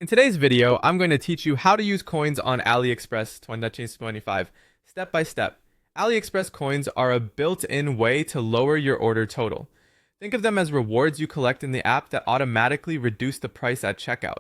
In today's video, I'm going to teach you how to use coins on AliExpress 2025, step by step. AliExpress coins are a built-in way to lower your order total. Think of them as rewards you collect in the app that automatically reduce the price at checkout.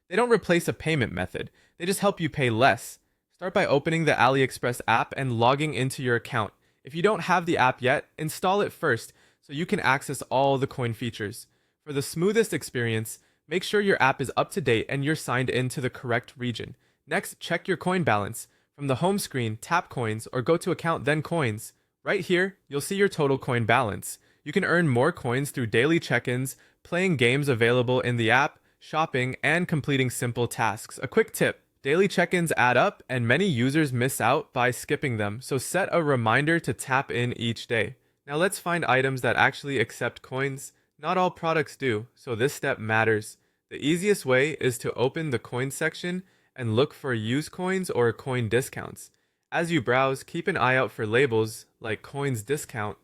They don't replace a payment method, they just help you pay less. Start by opening the AliExpress app and logging into your account. If you don't have the app yet, install it first so you can access all the coin features. For the smoothest experience, make sure your app is up to date and you're signed in to the correct region. Next, check your coin balance. From the home screen, tap coins or go to account then coins. Right here, you'll see your total coin balance. You can earn more coins through daily check-ins, playing games available in the app, shopping, and completing simple tasks. A quick tip: daily check-ins add up and many users miss out by skipping them, so set a reminder to tap in each day. Now let's find items that actually accept coins. Not all products do, so this step matters. The easiest way is to open the coin section and look for used coins or coin discounts. As you browse, keep an eye out for labels like coins discount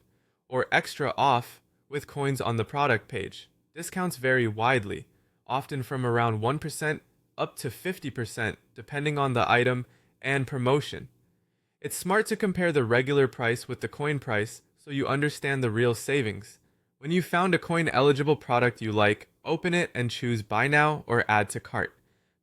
or extra off with coins on the product page. Discounts vary widely, often from around 1% up to 50% depending on the item and promotion. It's smart to compare the regular price with the coin price so you understand the real savings. When you found a coin-eligible product you like, open it and choose Buy Now or Add to Cart.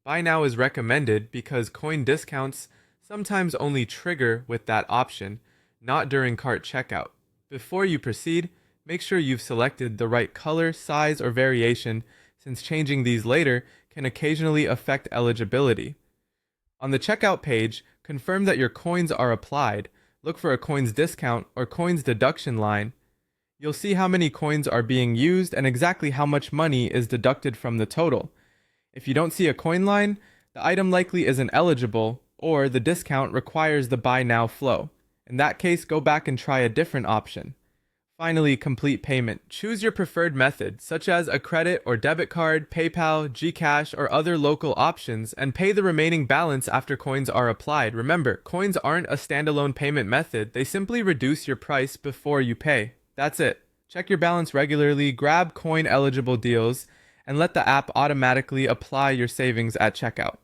Buy Now is recommended because coin discounts sometimes only trigger with that option, not during cart checkout. Before you proceed, make sure you've selected the right color, size, or variation, since changing these later can occasionally affect eligibility. On the checkout page, confirm that your coins are applied. Look for a coins discount or coins deduction line. You'll see how many coins are being used and exactly how much money is deducted from the total. If you don't see a coin line, the item likely isn't eligible, or the discount requires the buy now flow. In that case, go back and try a different option. Finally, complete payment. Choose your preferred method, such as a credit or debit card, PayPal, Gcash, or other local options, and pay the remaining balance after coins are applied. Remember, coins aren't a standalone payment method, they simply reduce your price before you pay. That's it. Check your balance regularly, grab coin-eligible deals, and let the app automatically apply your savings at checkout.